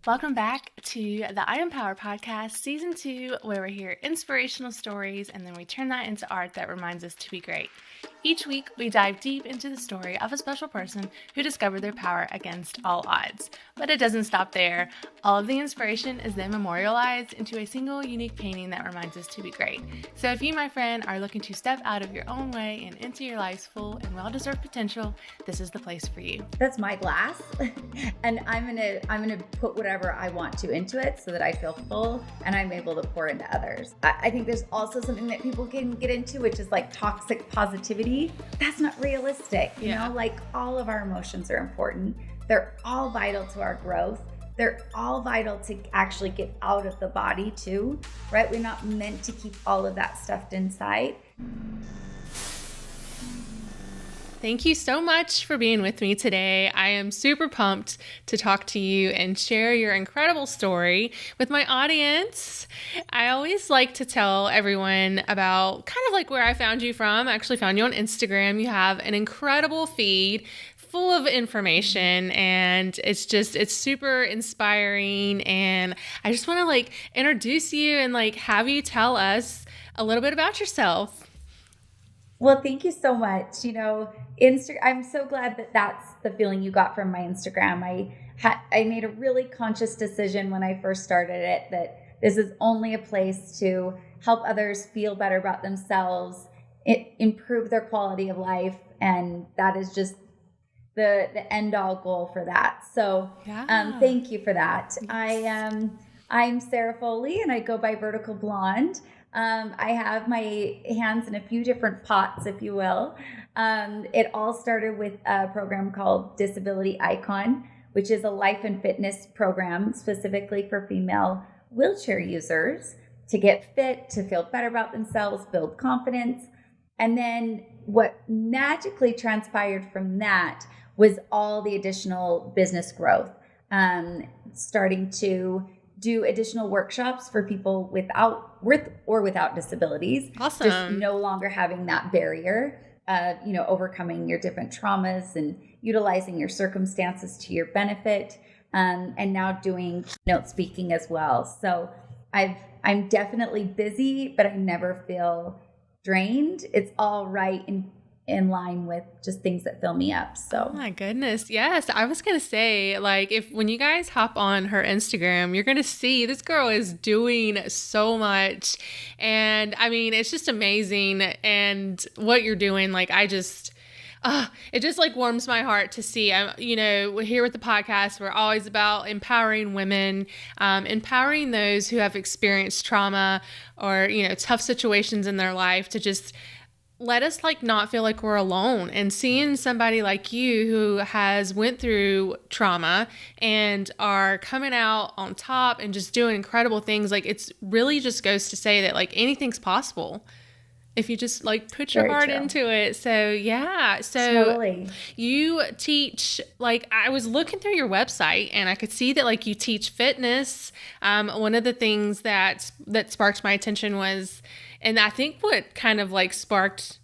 Welcome back to the I Empower podcast, season 2, where we hear inspirational stories and then we turn that into art that reminds us to be great. Each week, we dive deep into the story of a special person who discovered their power against all odds. But it doesn't stop there. All of the inspiration is then memorialized into a single unique painting that reminds us to be great. So if you, my friend, are looking to step out of your own way and into your life's full and well-deserved potential, this is the place for you. That's my glass. And I'm gonna put whatever I want to into it so that I feel full and I'm able to pour into others. I think there's also something that people can get into, which is like toxic positivity. That's not realistic. You know, like all of our emotions are important. They're all vital to our growth. They're all vital to actually get out of the body too, right? We're not meant to keep all of that stuffed inside. Thank you so much for being with me today. I am super pumped to talk to you and share your incredible story with my audience. I always like to tell everyone about kind of like where I found you from. I actually found you on Instagram. You have an incredible feed full of information and it's super inspiring. And I just want to like introduce you and like have you tell us a little bit about yourself. Well, thank you so much. You know, I'm so glad that that's the feeling you got from my Instagram. I made a really conscious decision when I first started it that this is only a place to help others feel better about themselves, improve their quality of life, and that is just the end all goal for that. So, thank you for that. Yes. I'm Sarah Foley, and I go by Vertical Blonde. I have my hands in a few different pots, if you will. It all started with a program called Disability Icon, which is a life and fitness program specifically for female wheelchair users to get fit, to feel better about themselves, build confidence. And then what magically transpired from that was all the additional business growth, starting to do additional workshops for people with or without disabilities. Awesome. Just no longer having that barrier of, overcoming your different traumas and utilizing your circumstances to your benefit. And now doing keynote speaking as well. So I'm definitely busy, but I never feel drained. It's all right in line with just things that fill me up. So, oh my goodness. Yes. I was going to say, like, when you guys hop on her Instagram, you're going to see this girl is doing so much. And I mean, it's just amazing. And what you're doing, like, it just like warms my heart to see. We're here with the podcast. We're always about empowering women, empowering those who have experienced trauma or, tough situations in their life to just let us like not feel like we're alone. And seeing somebody like you who has went through trauma and are coming out on top and just doing incredible things, like it's really just goes to say that like anything's possible if you just like put your heart into it. So yeah. So totally. You teach, like I was looking through your website and I could see that like you teach fitness. One of the things that sparked my attention was, and I think what kind of like sparked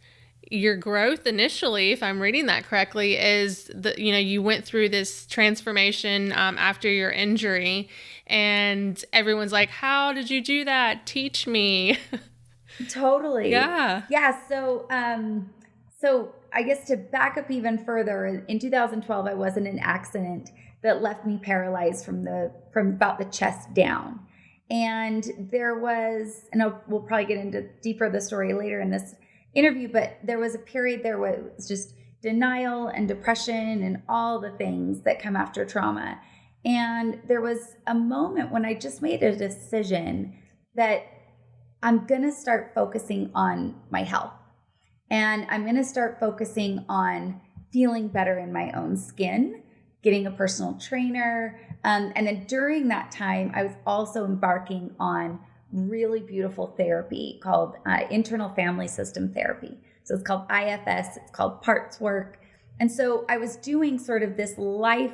your growth initially, if I'm reading that correctly, is that, you went through this transformation after your injury and everyone's like, how did you do that? Teach me. Totally. Yeah. Yeah. So I guess to back up even further, in 2012, I was in an accident that left me paralyzed from about the chest down. And there was, and we'll probably get into deeper the story later in this interview, but there was a period there where it was just denial and depression and all the things that come after trauma. And there was a moment when I just made a decision that I'm going to start focusing on my health. And I'm going to start focusing on feeling better in my own skin, getting a personal trainer. And then during that time, I was also embarking on really beautiful therapy called internal family system therapy. So it's called IFS, it's called parts work. And so I was doing sort of this life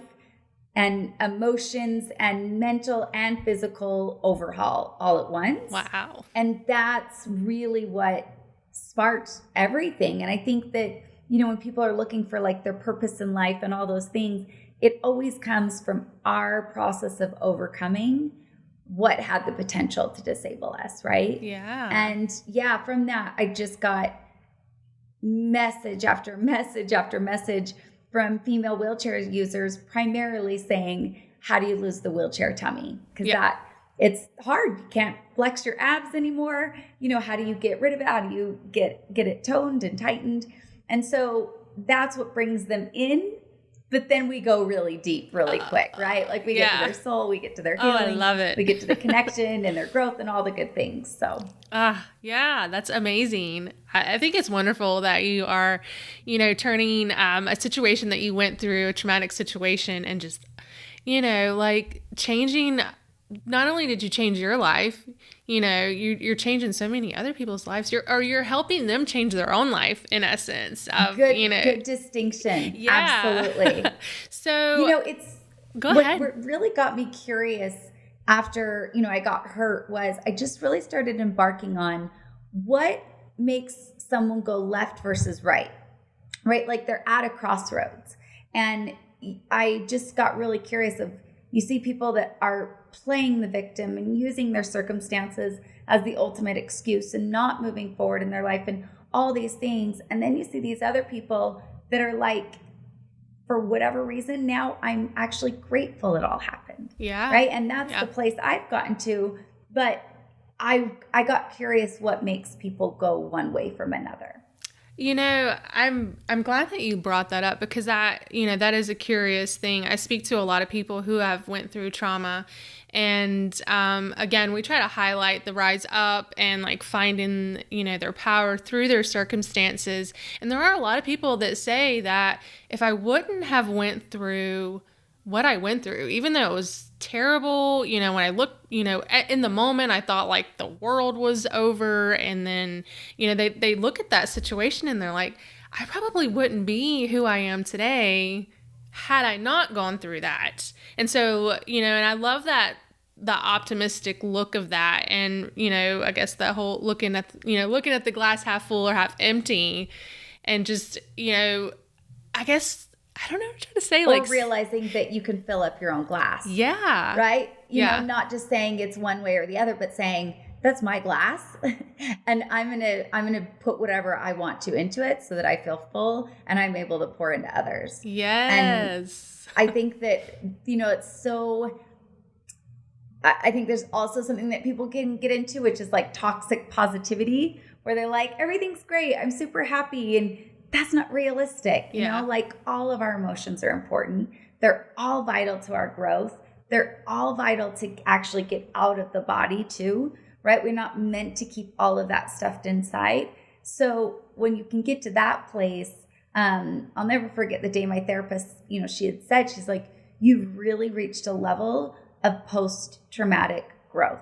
and emotions and mental and physical overhaul all at once. Wow. And that's really what sparked everything. And I think that, when people are looking for like their purpose in life and all those things, it always comes from our process of overcoming what had the potential to disable us, right? Yeah. And yeah, from that, I just got message after message after message from female wheelchair users, primarily saying, how do you lose the wheelchair tummy? Because it's hard. You can't flex your abs anymore. How do you get rid of it? How do you get it toned and tightened? And so that's what brings them in. But then we go really deep, really quick, right? Like we get to their soul, we get to their healing. I love it. We get to the connection and their growth and all the good things. So, yeah, that's amazing. I think it's wonderful that you are, turning a situation that you went through, a traumatic situation, and just, like changing. Not only did you change your life, you're changing so many other people's lives. You're helping them change their own life in essence. Of, good distinction. Yeah. Absolutely. So, it's go ahead. What really got me curious after, I got hurt was I just really started embarking on what makes someone go left versus right? Like they're at a crossroads. And I just got really curious of, you see people that are playing the victim and using their circumstances as the ultimate excuse and not moving forward in their life and all these things. And then you see these other people that are like, for whatever reason, now I'm actually grateful it all happened. Yeah. Right. And that's the place I've gotten to. But I got curious what makes people go one way from another. I'm glad that you brought that up because that is a curious thing. I speak to a lot of people who have went through trauma, and again, we try to highlight the rise up and like finding their power through their circumstances. And there are a lot of people that say that if I wouldn't have went through what I went through, even though it was terrible, when I look, in the moment, I thought like the world was over. And then, they look at that situation and they're like, I probably wouldn't be who I am today had I not gone through that. And so, and I love that, the optimistic look of that. And, I guess that whole looking at the glass half full or half empty and just, I guess, I don't know what I'm trying to say. Or realizing that you can fill up your own glass. Yeah. Right? You know, not just saying it's one way or the other, but saying that's my glass and I'm going to put whatever I want to into it so that I feel full and I'm able to pour into others. Yes. And I think that, it's so, I think there's also something that people can get into, which is like toxic positivity, where they're like, everything's great. I'm super happy. And that's not realistic. Like all of our emotions are important. They're all vital to our growth. They're all vital to actually get out of the body too, right? We're not meant to keep all of that stuffed inside. So when you can get to that place, I'll never forget the day my therapist, she had said, she's like, you've really reached a level of post-traumatic growth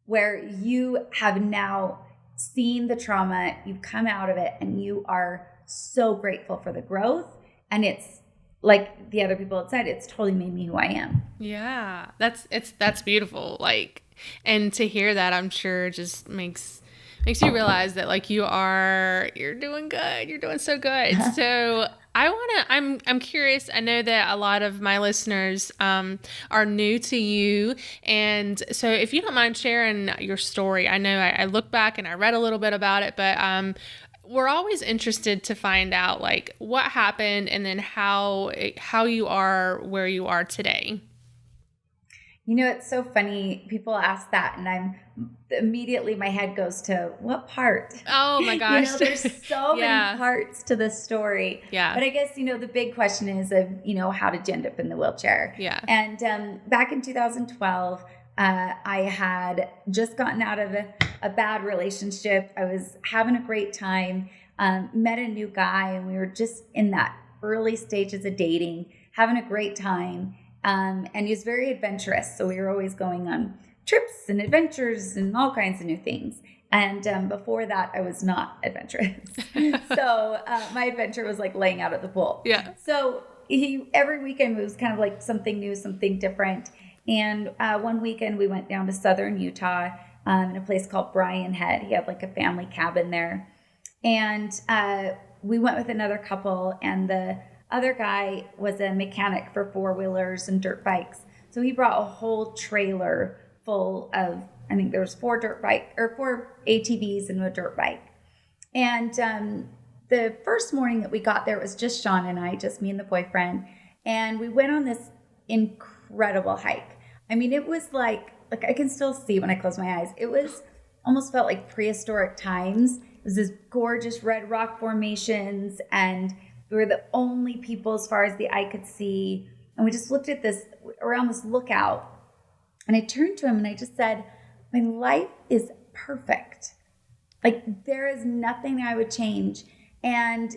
where you have now seen the trauma, you've come out of it, and you are so grateful for the growth. And it's like the other people had said, it's totally made me who I am. Yeah, that's beautiful. Like, and to hear that, I'm sure just makes you realize that like you're doing good. You're doing so good. So I'm curious. I know that a lot of my listeners are new to you. And so if you don't mind sharing your story, I know I look back and I read a little bit about it, but we're always interested to find out like what happened and then how you are where you are today. It's so funny. People ask that and immediately my head goes to what part? Oh my gosh. There's so many parts to the story. Yeah. But I guess, the big question is how did you end up in the wheelchair? Yeah. And back in 2012, I had just gotten out of a bad relationship. I was having a great time, met a new guy, and we were just in that early stages of dating, having a great time. And he was very adventurous. So we were always going on trips and adventures and all kinds of new things. And before that, I was not adventurous. So my adventure was like laying out at the pool. Yeah. So every weekend it was kind of like something new, something different. And one weekend we went down to southern Utah in a place called Bryan Head. He had like a family cabin there. And we went with another couple, and the other guy was a mechanic for four-wheelers and dirt bikes. So he brought a whole trailer full of, I think there was four ATVs and a dirt bike. And the first morning that we got there, it was just Sean and I, just me and the boyfriend. And we went on this incredible hike. I mean, it was like I can still see when I close my eyes. It was almost felt like prehistoric times. It was this gorgeous red rock formations, and we were the only people as far as the eye could see. And we just looked at this around this lookout. And I turned to him and I just said, my life is perfect. Like, there is nothing I would change. And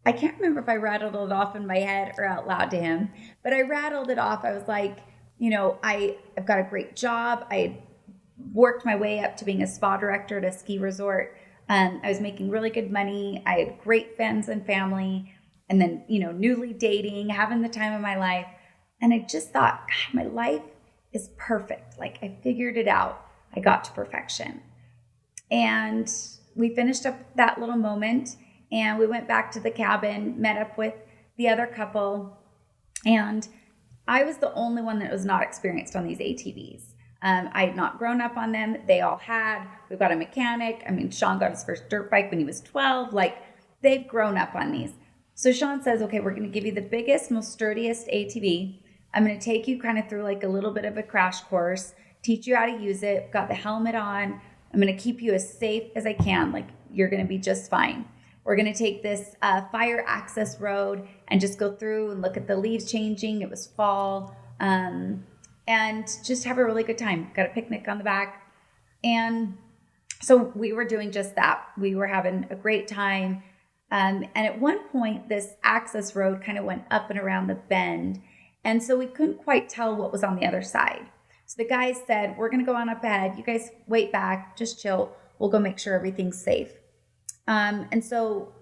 I can't remember if I rattled it off in my head or out loud to him, but I rattled it off. I was like, I've got a great job. I worked my way up to being a spa director at a ski resort. I was making really good money. I had great friends and family. And then, newly dating, having the time of my life. And I just thought, God, my life is perfect. Like, I figured it out. I got to perfection. And we finished up that little moment and we went back to the cabin, met up with the other couple. And I was the only one that was not experienced on these ATVs. I had not grown up on them. They all had. We've got a mechanic. I mean, Sean got his first dirt bike when he was 12. Like, they've grown up on these. So Sean says, okay, we're going to give you the biggest, most sturdiest ATV. I'm going to take you kind of through like a little bit of a crash course, teach you how to use it. Got the helmet on. I'm going to keep you as safe as I can. Like, you're going to be just fine. We're going to take this fire access road and just go through and look at the leaves changing. It was fall. And just have a really good time. Got a picnic on the back. And so we were doing just that. We were having a great time. And at one point, this access road kind of went up and around the bend. And so we couldn't quite tell what was on the other side. So the guys said, we're going to go on up ahead. You guys wait back, just chill. We'll go make sure everything's safe. And so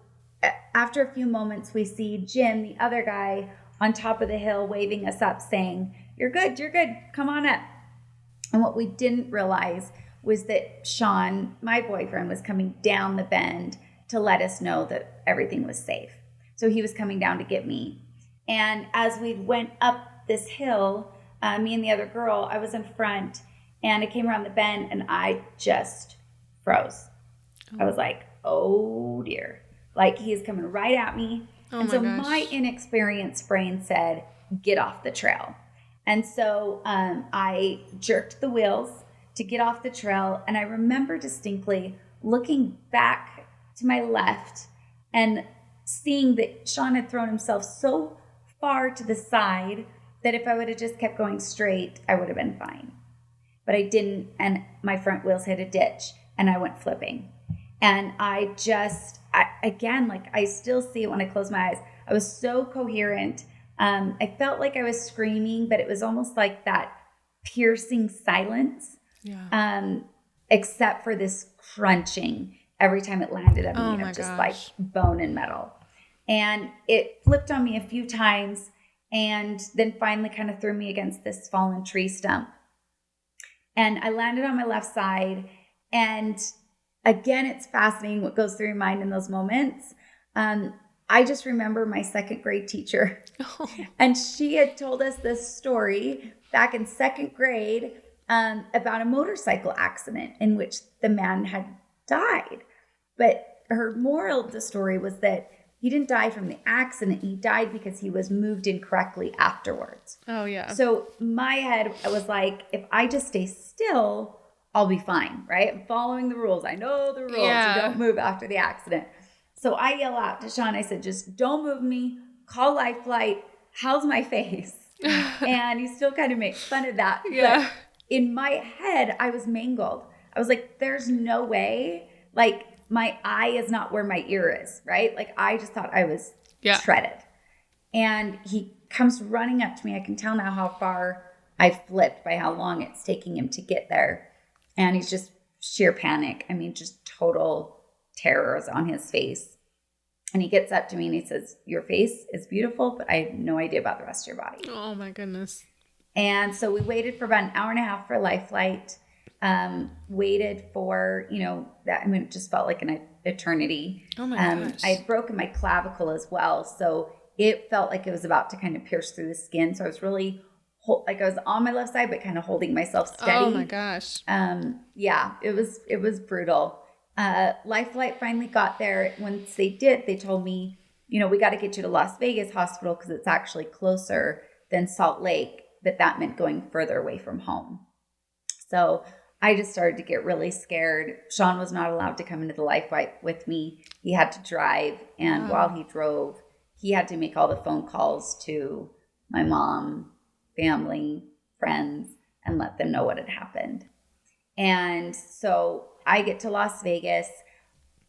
after a few moments, we see Jim, the other guy, on top of the hill waving us up saying, you're good, come on up. And what we didn't realize was that Sean, my boyfriend, was coming down the bend to let us know that everything was safe. So he was coming down to get me. And as we went up this hill, me and the other girl, I was in front, and I came around the bend and I just froze. I was like, oh dear. Like, he's coming right at me. My inexperienced brain said, get off the trail. And so I jerked the wheels to get off the trail. And I remember distinctly looking back to my left and seeing that Sean had thrown himself so far to the side that if I would have just kept going straight, I would have been fine. But I didn't, and my front wheels hit a ditch and I went flipping. And I still see it when I close my eyes. I was so coherent. I felt like I was screaming, but it was almost like that piercing silence. Yeah. Except for this crunching every time it landed on me, just like bone and metal. And it flipped on me a few times and then finally kind of threw me against this fallen tree stump. And I landed on my left side. And again, it's fascinating what goes through your mind in those moments. I just remember my second grade teacher. And she had told us this story back in second grade about a motorcycle accident in which the man had died. But her moral of the story was that he didn't die from the accident. He died because he was moved incorrectly afterwards. Oh, yeah. So my head was like, if I just stay still, I'll be fine, right? I'm following the rules. I know the rules. Yeah. You don't move after the accident. So I yell out to Sean, I said, just don't move me. Call Life Flight. How's my face? And he still kind of makes fun of that. Yeah. But in my head, I was mangled. I was like, there's no way. Like, my eye is not where my ear is, right? Like, I just thought I was shredded. And he comes running up to me. I can tell now how far I flipped by how long it's taking him to get there. And he's just sheer panic. I mean, just total terror is on his face. And he gets up to me and he says, your face is beautiful, but I have no idea about the rest of your body. Oh, my goodness. And so we waited for about an hour and a half for Life Flight. Waited for, that, I mean, it just felt like an eternity. Oh my gosh. I had broken my clavicle as well. So it felt like it was about to kind of pierce through the skin. So I was really like I was on my left side, but kind of holding myself steady. Oh my gosh. Yeah, it was brutal. Life Flight finally got there. Once they did, they told me, we got to get you to Las Vegas Hospital because it's actually closer than Salt Lake, but that meant going further away from home. So I just started to get really scared. Sean was not allowed to come into the Life Flight with me. He had to drive. And while he drove, he had to make all the phone calls to my mom, family, friends, and let them know what had happened. And so I get to Las Vegas.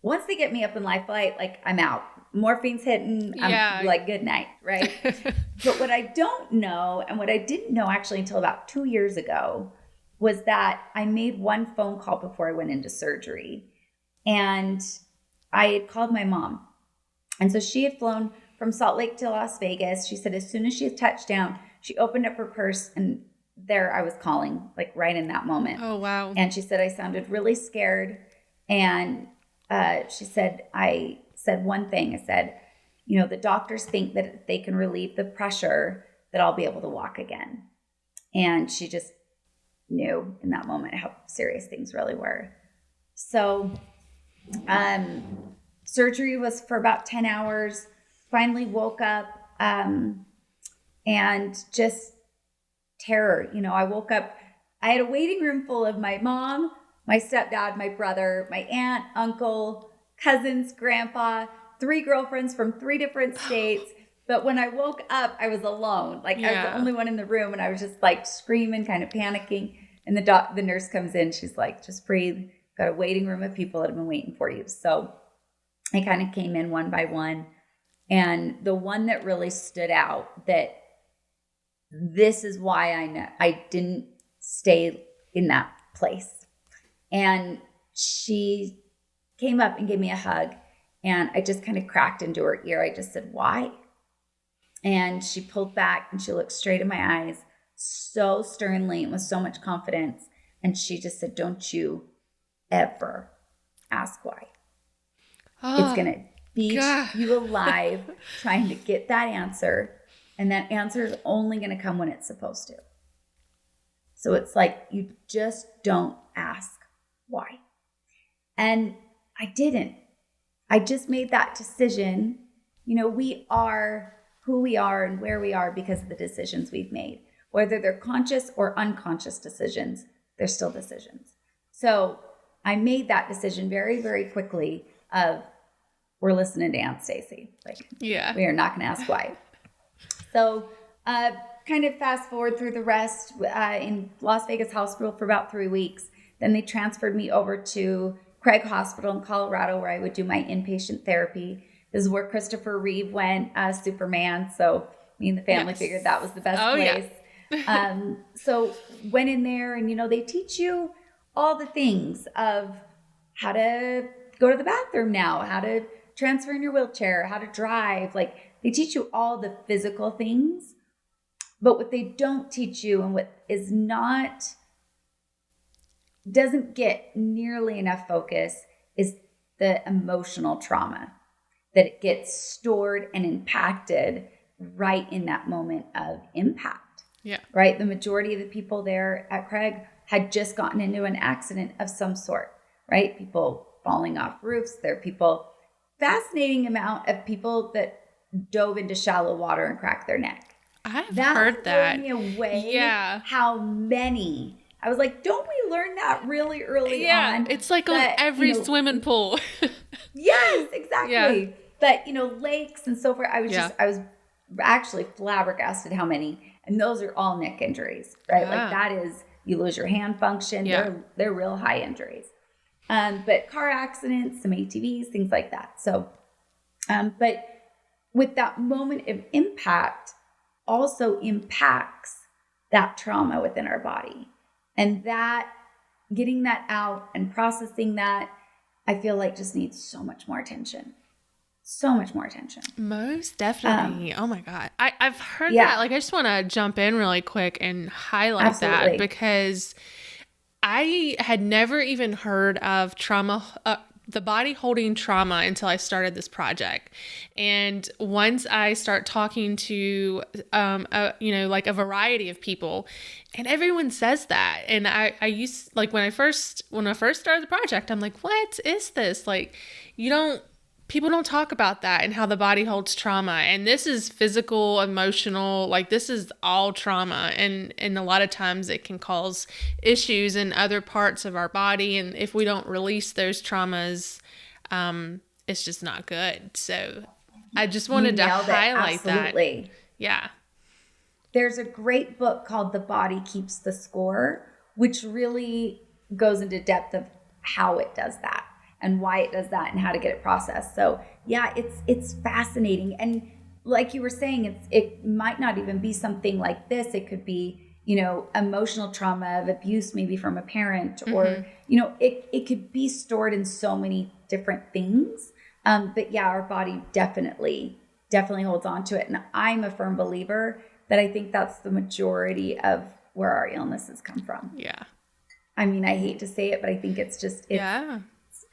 Once they get me up in Life Flight, like I'm out. Morphine's hitting. I'm like, good night, right? But what I don't know, and what I didn't know actually until about 2 years ago, was that I made one phone call before I went into surgery. And I had called my mom. And so she had flown from Salt Lake to Las Vegas. She said as soon as she touched down, she opened up her purse, and there I was calling, like right in that moment. Oh, wow. And she said I sounded really scared. And she said, I said one thing. I said, the doctors think that if they can relieve the pressure, that I'll be able to walk again. And she just knew in that moment how serious things really were. So surgery was for about 10 hours. Finally woke up and just terror. I woke up, I had a waiting room full of my mom, my stepdad, my brother, my aunt, uncle, cousins, grandpa, 3 girlfriends from 3 different states. But when I woke up, I was alone. Like I was the only one in the room, and I was just like screaming, kind of panicking. And the nurse comes in. She's like, just breathe. Got a waiting room of people that have been waiting for you. So I kind of came in one by one. And the one that really stood out, that this is why I know I didn't stay in that place. And she came up and gave me a hug, and I just kind of cracked into her ear. I just said, why? And she pulled back and she looked straight in my eyes so sternly and with so much confidence. And she just said, don't you ever ask why. It's going to eat you alive trying to get that answer. And that answer is only going to come when it's supposed to. So it's like, you just don't ask why. And I didn't. I just made that decision. We are who we are and where we are because of the decisions we've made. Whether they're conscious or unconscious decisions, they're still decisions. So I made that decision very, very quickly of, we're listening to Aunt Stacy. We are not going to ask why. So kind of fast forward through the rest in Las Vegas Hospital for about 3 weeks. Then they transferred me over to Craig Hospital in Colorado, where I would do my inpatient therapy. This is where Christopher Reeve went, Superman. So me and the family figured that was the best place. So went in there, and, they teach you all the things of how to go to the bathroom now, how to transfer in your wheelchair, how to drive. Like, they teach you all the physical things, but what they don't teach you, and what doesn't get nearly enough focus, is the emotional trauma that it gets stored and impacted right in that moment of impact. Yeah. Right. The majority of the people there at Craig had just gotten into an accident of some sort, right? People falling off roofs. There are people, fascinating amount of people that dove into shallow water and cracked their neck. I've heard that. That blew me away. Yeah. How many. I was like, don't we learn that really early on? Yeah, it's like on every swimming pool. Yes, exactly. Yeah. But, lakes and so forth, I was actually flabbergasted how many. And those are all neck injuries, right? Like that is, you lose your hand function. Yeah. They're real high injuries. But car accidents, some ATVs, things like that. So, but with that moment of impact also impacts that trauma within our body. And that, getting that out and processing that, I feel like just needs so much more attention. So much more attention. Most definitely. Oh my God. I've heard that. Like, I just want to jump in really quick and highlight that, because I had never even heard of trauma the body holding trauma until I started this project. And once I start talking to, like a variety of people, and everyone says that. And I used, like, when I first started the project, I'm like, what is this? Like, people don't talk about that and how the body holds trauma. And this is physical, emotional, like this is all trauma. And a lot of times it can cause issues in other parts of our body. And if we don't release those traumas, it's just not good. So I just wanted to highlight that. Yeah. There's a great book called The Body Keeps the Score, which really goes into depth of how it does that and why it does that and how to get it processed. So yeah, it's fascinating. And like you were saying, it might not even be something like this. It could be, emotional trauma of abuse, maybe from a parent, or, it could be stored in so many different things. But yeah, our body definitely holds on to it. And I'm a firm believer that I think that's the majority of where our illnesses come from. Yeah. I mean, I hate to say it, but I think it's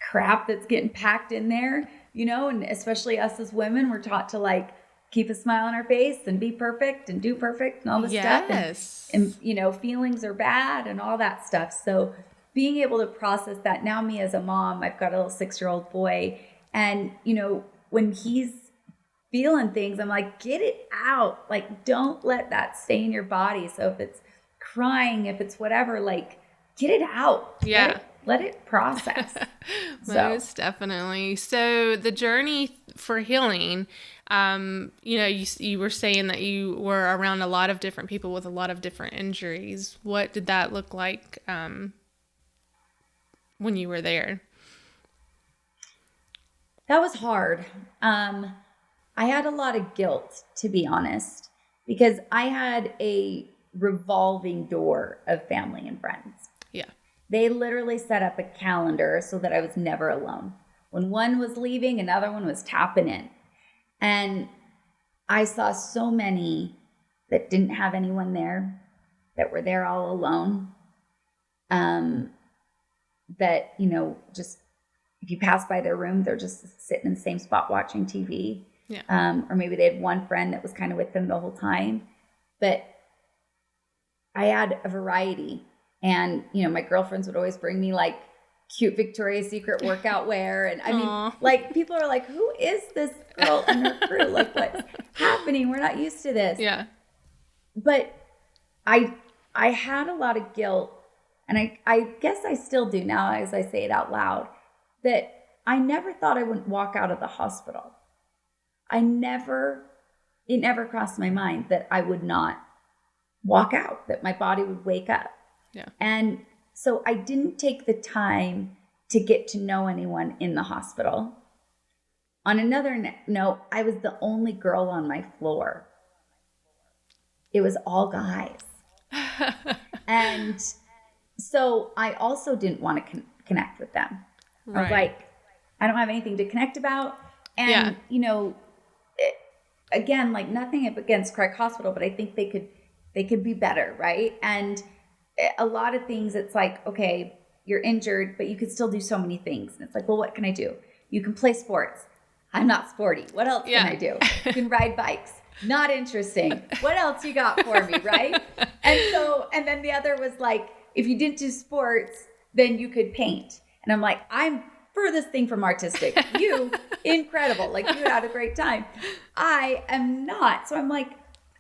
crap that's getting packed in there, and especially us as women, we're taught to like keep a smile on our face and be perfect and do perfect and all this stuff. And feelings are bad and all that stuff. So being able to process that now, me as a mom, I've got a little 6-year-old boy, and, when he's feeling things, I'm like, get it out. Like, don't let that stay in your body. So if it's crying, if it's whatever, like, get it out. Yeah. Let it process. Most definitely. So the journey for healing, you were saying that you were around a lot of different people with a lot of different injuries. What did that look like when you were there? That was hard. I had a lot of guilt, to be honest, because I had a revolving door of family and friends. Yeah. They literally set up a calendar so that I was never alone. When one was leaving, another one was tapping in. And I saw so many that didn't have anyone there, that were there all alone. That, just if you pass by their room, they're just sitting in the same spot watching TV. Yeah. Or maybe they had one friend that was kind of with them the whole time. But I had a variety. And, my girlfriends would always bring me like cute Victoria's Secret workout wear. And I mean, like, people are like, who is this girl and her crew? Like, what's happening? We're not used to this. Yeah. But I had a lot of guilt. And I guess I still do now as I say it out loud, that I never thought I wouldn't walk out of the hospital. It never crossed my mind that I would not walk out, that my body would wake up. Yeah. And so I didn't take the time to get to know anyone in the hospital. On another note, I was the only girl on my floor. It was all guys. And so I also didn't want to connect with them. Right. I was like, I don't have anything to connect about. And, again, like, nothing against Craig Hospital, but I think they could be better. Right. And a lot of things, it's like, okay, you're injured, but you could still do so many things. And it's like, well, what can I do? You can play sports. I'm not sporty. What else can I do? You can ride bikes. Not interesting. What else you got for me? Right. And then the other was like, if you didn't do sports, then you could paint. And I'm like, I'm furthest thing from artistic. You, incredible. Like, you had a great time. I am not. So I'm like,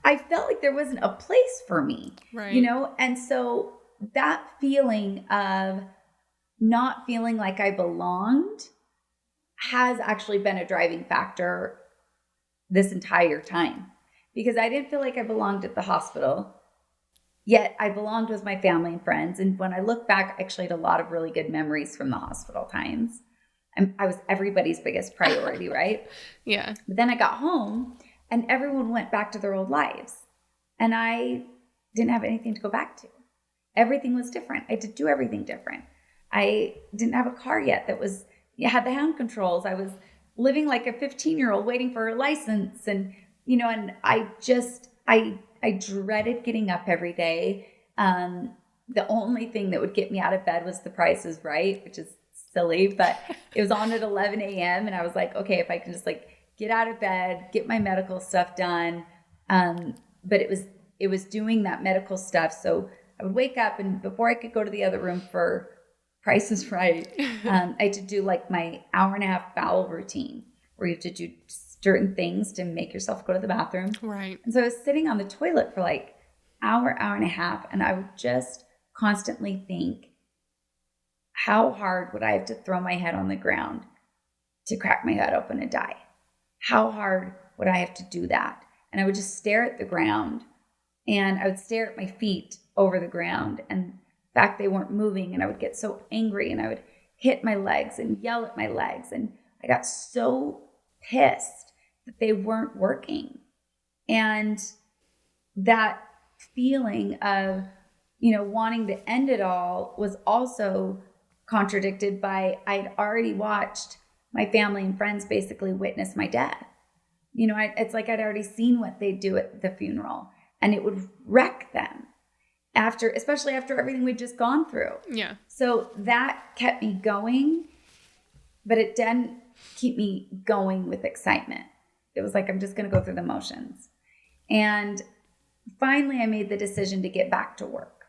I felt like there wasn't a place for me, right. And so that feeling of not feeling like I belonged has actually been a driving factor this entire time, because I didn't feel like I belonged at the hospital, yet I belonged with my family and friends. And when I look back, I actually had a lot of really good memories from the hospital times. I was everybody's biggest priority, right? Yeah. But then I got home and everyone went back to their old lives. And I didn't have anything to go back to. Everything was different. I had to do everything different. I didn't have a car yet that had the hand controls. I was living like a 15-year-old waiting for a license. And, and I dreaded getting up every day. The only thing that would get me out of bed was The Price is Right, which is silly, but it was on at 11 a.m. And I was like, okay, if I can just like get out of bed, get my medical stuff done. But it was doing that medical stuff. So I would wake up, and before I could go to the other room for Price is Right, I had to do like my hour-and-a-half bowel routine where you have to do certain things to make yourself go to the bathroom. Right. And so I was sitting on the toilet for like hour and a half, and I would just constantly think, how hard would I have to throw my head on the ground to crack my head open and die? How hard would I have to do that? And I would just stare at the ground, and I would stare at my feet over the ground. And in fact, they weren't moving, and I would get so angry, and I would hit my legs and yell at my legs. And I got so pissed that they weren't working. And that feeling of, wanting to end it all was also contradicted by I'd already watched my family and friends basically witness my death. It's like I'd already seen what they do at the funeral, and it would wreck them especially after everything we'd just gone through. Yeah. So that kept me going, but it didn't keep me going with excitement. It was like, I'm just going to go through the motions. And finally, I made the decision to get back to work.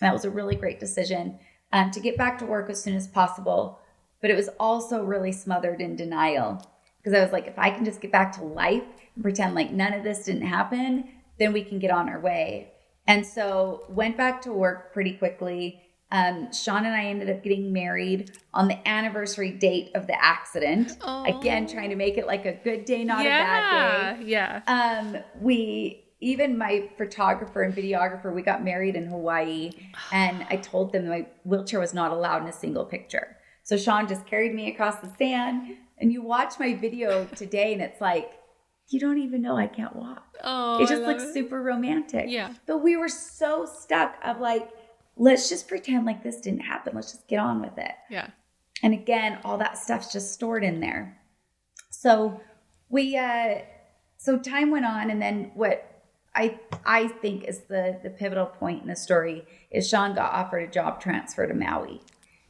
That was a really great decision, to get back to work as soon as possible. But it was also really smothered in denial, because I was like, if I can just get back to life and pretend like none of this didn't happen, then we can get on our way. And so went back to work pretty quickly. Sean and I ended up getting married on the anniversary date of the accident. Oh. Again, trying to make it like a good day, not a bad day. Yeah. Even my photographer and videographer, we got married in Hawaii, and I told them my wheelchair was not allowed in a single picture. So Sean just carried me across the sand, and you watch my video today, and it's like, you don't even know I can't walk. Oh, it just looks super romantic. Yeah. But we were so stuck of like, let's just pretend like this didn't happen. Let's just get on with it. Yeah. And again, all that stuff's just stored in there. So so time went on, and then what I think is the pivotal point in the story is Sean got offered a job transfer to Maui.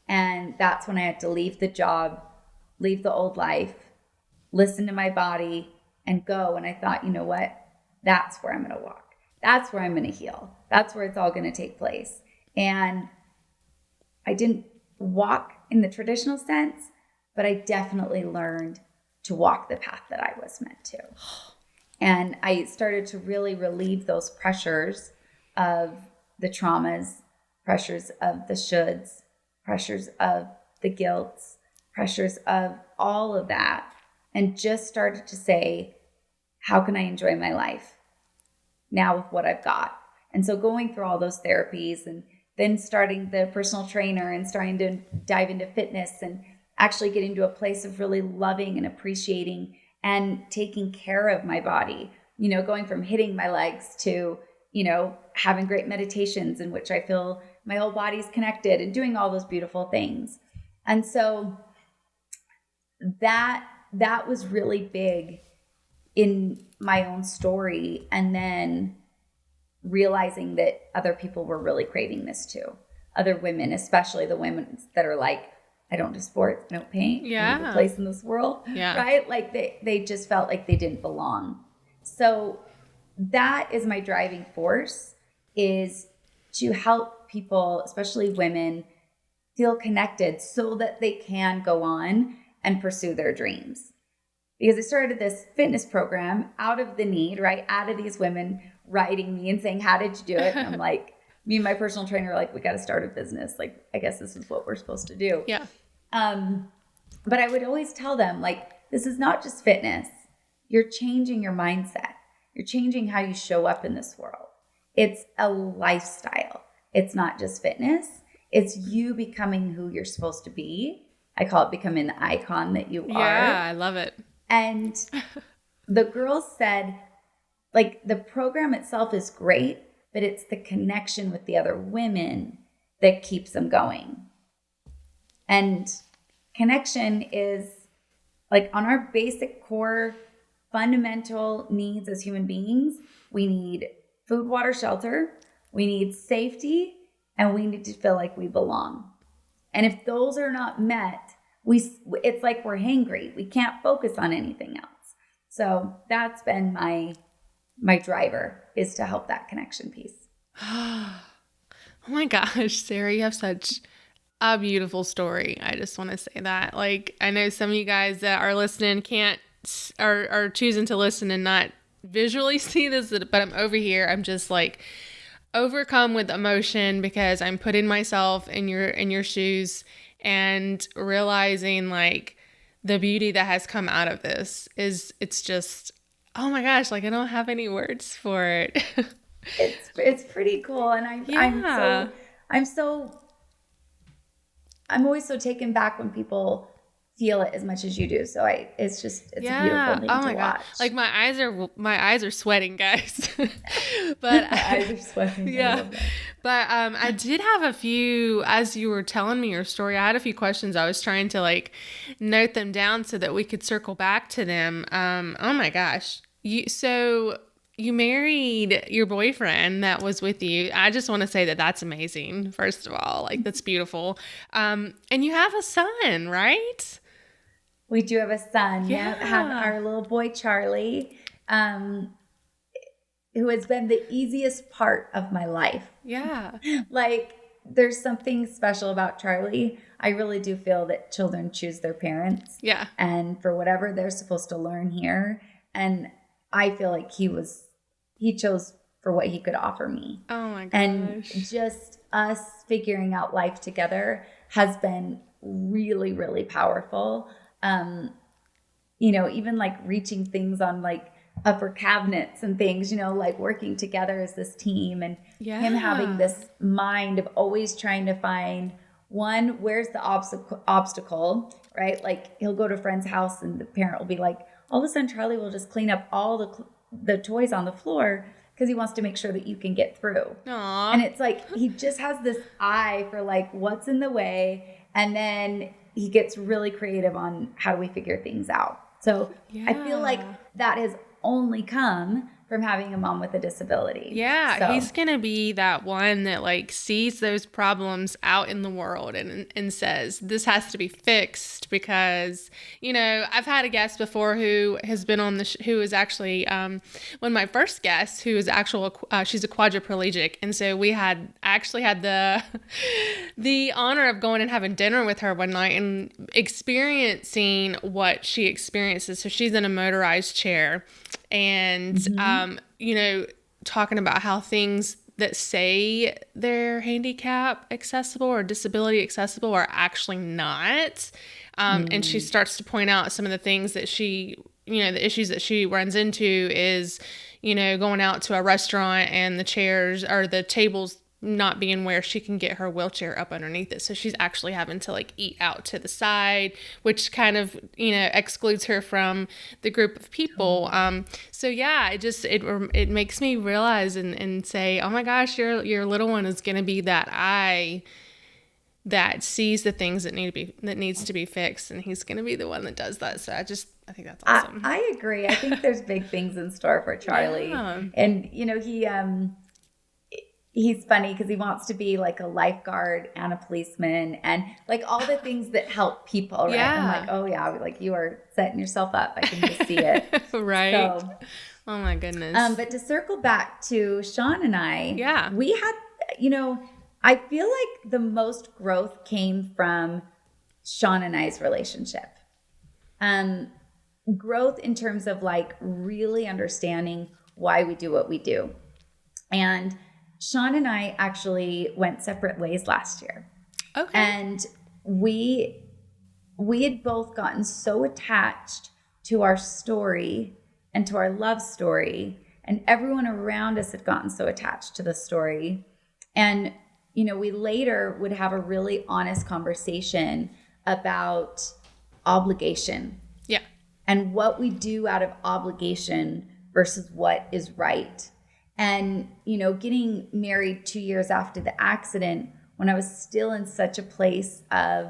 And that's when I had to leave the job, leave the old life, listen to my body, and go. And I thought, you know what? That's where I'm going to walk. That's where I'm going to heal. That's where it's all going to take place. And I didn't walk in the traditional sense, but I definitely learned to walk the path that I was meant to. And I started to really relieve those pressures of the traumas, pressures of the shoulds, pressures of the guilts, pressures of all of that, and just started to say, how can I enjoy my life now with what I've got? And so going through all those therapies, and then starting the personal trainer and starting to dive into fitness, and actually getting to a place of really loving and appreciating and taking care of my body, going from hitting my legs to, having great meditations in which I feel my whole body's connected, and doing all those beautiful things. And so that was really big in my own story. And then realizing that other people were really craving this too. Other women, especially the women that are like, I don't do sports, I don't paint, I need a place in this world, right? Like they just felt like they didn't belong. So that is my driving force, is to help people, especially women, feel connected so that they can go on and pursue their dreams. Because I started this fitness program out of the need, right? Out of these women writing me and saying, how did you do it? And I'm like, me and my personal trainer are like, we got to start a business. Like, I guess this is what we're supposed to do. Yeah. But I would always tell them, like, this is not just fitness. You're changing your mindset. You're changing how you show up in this world. It's a lifestyle. It's not just fitness. It's you becoming who you're supposed to be. I call it becoming the icon that you are. Yeah, I love it. And the girls said, like, the program itself is great, but it's the connection with the other women that keeps them going. And connection is like on our basic core fundamental needs as human beings. We need food, water, shelter. We need safety, and we need to feel like we belong. And if those are not met, it's like we're hangry. We can't focus on anything else. So that's been my driver, is to help that connection piece. Oh my gosh, Sarah, you have such a beautiful story. I just want to say that. Like, I know some of you guys that are listening are choosing to listen and not visually see this, but I'm over here. I'm just like overcome with emotion because I'm putting myself in your shoes and realizing like the beauty that has come out of this it's just, oh my gosh, like I don't have any words for it. It's pretty cool. And I'm always so taken back when people feel it as much as you do. So it's a beautiful thing to watch. God. Like my eyes are sweating, guys. But my eyes are sweating. Yeah. But I did have a few, as you were telling me your story, I had a few questions. I was trying to like note them down so that we could circle back to them. Oh my gosh. You married your boyfriend that was with you. I just want to say that that's amazing. First of all, like that's beautiful. And you have a son, right? We do have a son. Yeah. Have our little boy, Charlie, who has been the easiest part of my life. Yeah. Like there's something special about Charlie. I really do feel that children choose their parents. Yeah. And for whatever they're supposed to learn here. And I feel like he chose for what he could offer me. Oh my gosh. And just us figuring out life together has been really, really powerful. Even like reaching things on like upper cabinets and things, like working together as this team, and him having this mind of always trying to find one, where's the obstacle, right? Like he'll go to a friend's house and the parent will be like, all of a sudden Charlie will just clean up all the toys on the floor because he wants to make sure that you can get through. Aww. And it's like, he just has this eye for like what's in the way. And then he gets really creative on how do we figure things out. So I feel like that has only come from having a mom with a disability. Yeah, so. He's going to be that one that like sees those problems out in the world and says, this has to be fixed because, I've had a guest before who has been on who is actually one of my first guests who is she's a quadriplegic. And so we actually had the honor of going and having dinner with her one night and experiencing what she experiences. So she's in a motorized chair. And, talking about how things that say they're handicap accessible or disability accessible are actually not. And she starts to point out some of the things that the issues that she runs into is, going out to a restaurant and the chairs or the tables not being where she can get her wheelchair up underneath it. So she's actually having to like eat out to the side, which kind of, excludes her from the group of people. So yeah, it makes me realize and say, oh my gosh, your little one is going to be that eye that sees the things that needs to be fixed. And he's going to be the one that does that. So I think that's awesome. I agree. I think there's big things in store for Charlie. Yeah. And, he's funny because he wants to be like a lifeguard and a policeman and like all the things that help people, right? Yeah. I'm like, oh yeah, like you are setting yourself up. I can just see it. Right. So, oh my goodness. But to circle back to Sean and I, we had, I feel like the most growth came from Sean and I's relationship. Growth in terms of like really understanding why we do what we do. And Sean and I actually went separate ways last year. Okay. And we had both gotten so attached to our story and to our love story, and everyone around us had gotten so attached to the story. And, we later would have a really honest conversation about obligation. Yeah. And what we do out of obligation versus what is right. And, getting married 2 years after the accident, when I was still in such a place of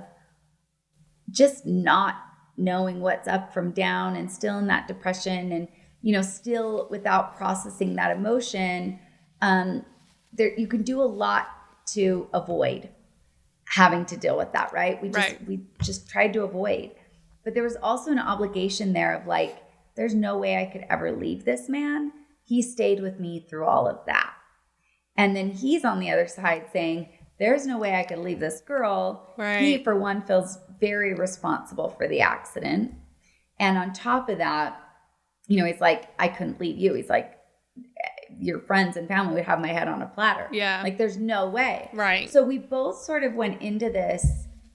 just not knowing what's up from down and still in that depression and, still without processing that emotion, you can do a lot to avoid. having to deal with that, right? Right. We just tried to avoid. But there was also an obligation there of like, there's no way I could ever leave this man. He stayed with me through all of that. And then he's on the other side saying, there's no way I could leave this girl. Right. He, for one, feels very responsible for the accident. And on top of that, you know, he's like, I couldn't leave you. He's like, your friends and family would have my head on a platter. Yeah. Like, there's no way. Right. So we both sort of went into this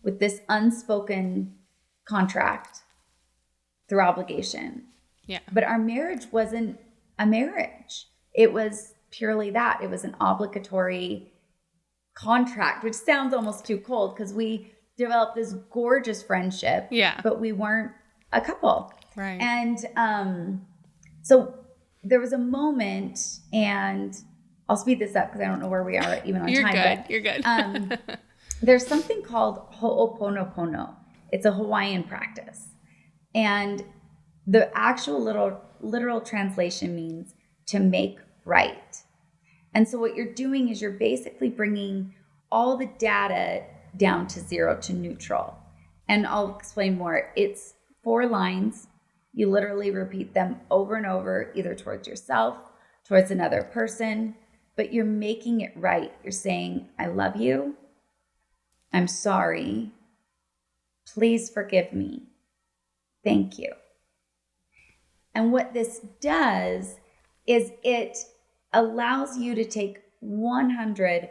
with this unspoken contract through obligation. Yeah. But our marriage wasn't a marriage. It was purely that. It was an obligatory contract, which sounds almost too cold because we developed this gorgeous friendship. Yeah. But we weren't a couple. Right. And so there was a moment, and I'll speed this up because I don't know where we are even on You're time. good. But, You're good. there's something called ho'oponopono. It's a Hawaiian practice. And the actual literal translation means to make right. And so what you're doing is you're basically bringing all the data down to zero, to neutral. And I'll explain more. It's 4 lines. You literally repeat them over and over, either towards yourself, towards another person, but you're making it right. You're saying, I love you. I'm sorry. Please forgive me. Thank you. And what this does is it allows you to take 100%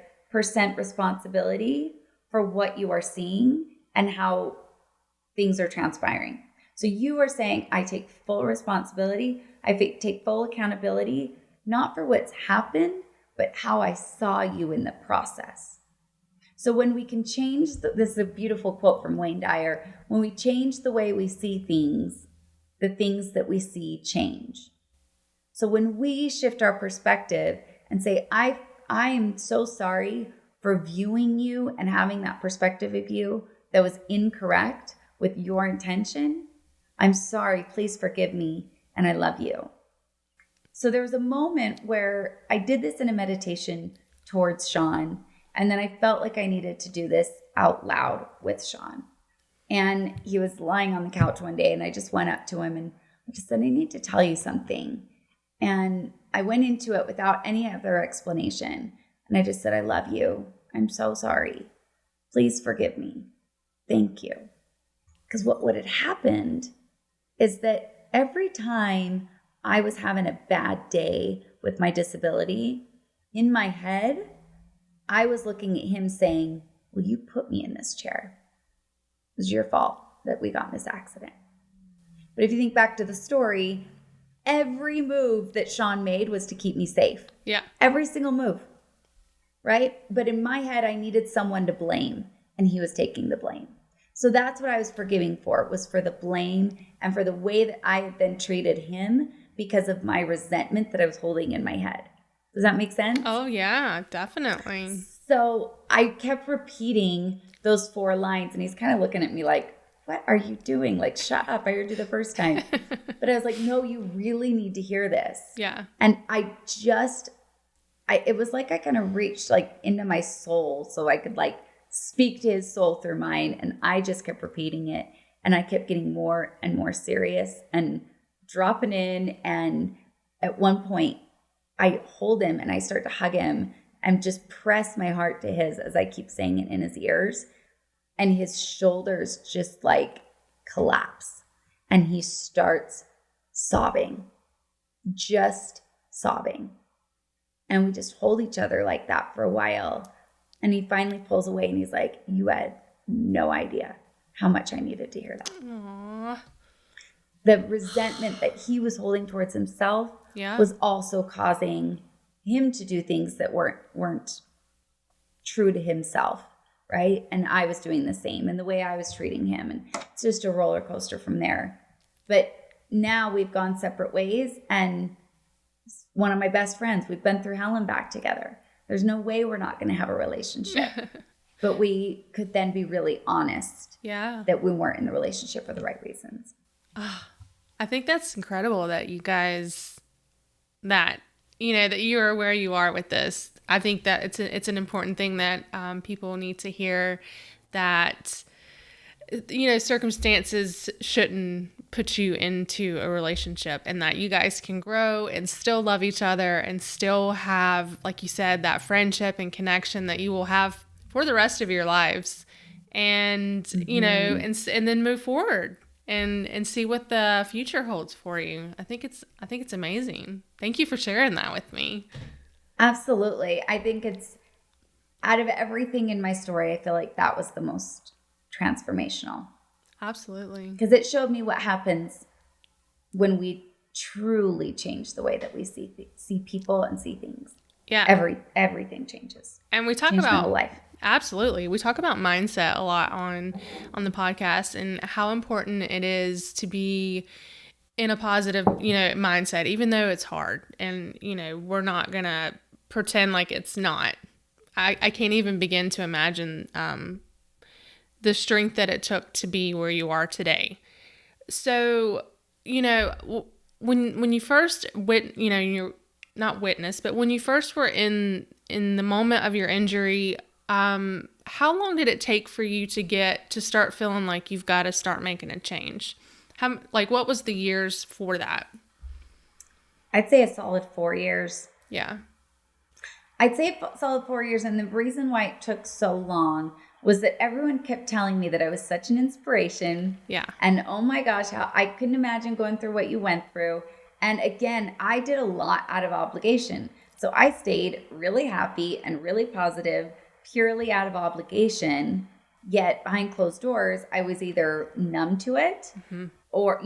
responsibility for what you are seeing and how things are transpiring. So you are saying, I take full responsibility. I take full accountability, not for what's happened, but how I saw you in the process. So when we can change, this is a beautiful quote from Wayne Dyer, when we change the way we see things, the things that we see change. So when we shift our perspective and say, I am so sorry for viewing you and having that perspective of you that was incorrect with your intention, I'm sorry, please forgive me, and I love you. So there was a moment where I did this in a meditation towards Sean, and then I felt like I needed to do this out loud with Sean. And he was lying on the couch one day, and I just went up to him and I just said, I need to tell you something. And I went into it without any other explanation. And I just said, I love you. I'm so sorry. Please forgive me. Thank you. Because what had happened is that every time I was having a bad day with my disability, in my head, I was looking at him saying, well, you put me in this chair. It was your fault that we got in this accident. But if you think back to the story, every move that Sean made was to keep me safe. Yeah. Every single move. Right? But in my head, I needed someone to blame, and he was taking the blame. So that's what I was forgiving for, was for the blame and for the way that I had then treated him because of my resentment that I was holding in my head. Does that make sense? Oh, yeah, definitely. So I kept repeating those 4 lines, and he's kind of looking at me like, what are you doing? Like, shut up. I heard you the first time. But I was like, no, you really need to hear this. Yeah. And it was like I kind of reached like into my soul so I could like speak to his soul through mine. And I just kept repeating it. And I kept getting more and more serious and dropping in. And at one point, I hold him and I start to hug him and just press my heart to his as I keep saying it in his ears. And his shoulders just like collapse. And he starts sobbing, just sobbing. And we just hold each other like that for a while. And he finally pulls away and he's like, you had no idea how much I needed to hear that. Aww. The resentment that he was holding towards himself was also causing him to do things that weren't true to himself, right? And I was doing the same in the way I was treating him. And it's just a roller coaster from there. But now we've gone separate ways, and one of my best friends, we've been through hell and back together. There's no way we're not going to have a relationship. But we could then be really honest that we weren't in the relationship for the right reasons. I think that's incredible that you guys, that you are where you are with this. I think that it's an important thing that people need to hear, that circumstances shouldn't put you into a relationship, and that you guys can grow and still love each other and still have, like you said, that friendship and connection that you will have for the rest of your lives. And, and then move forward and see what the future holds for you. I think it's amazing. Thank you for sharing that with me. Absolutely. I think it's, out of everything in my story, I feel like that was the most transformational. Absolutely. Because it showed me what happens when we truly change the way that we see people and see things. Yeah. Everything changes. And we talk Changed about my whole life. Absolutely. We talk about mindset a lot on the podcast, and how important it is to be in a positive, mindset, even though it's hard. And, we're not going to pretend like it's not. I can't even begin to imagine the strength that it took to be where you are today. So, when you first you're not witness, but when you first were in the moment of your injury, how long did it take for you to start feeling like you've got to start making a change? What was the years for that? I'd say a solid 4 years. Yeah. I'd say a solid 4 years. And the reason why it took so long was that everyone kept telling me that I was such an inspiration. Yeah. And oh my gosh, how I couldn't imagine going through what you went through. And again, I did a lot out of obligation. So I stayed really happy and really positive, purely out of obligation. Yet behind closed doors, I was either numb to it, or,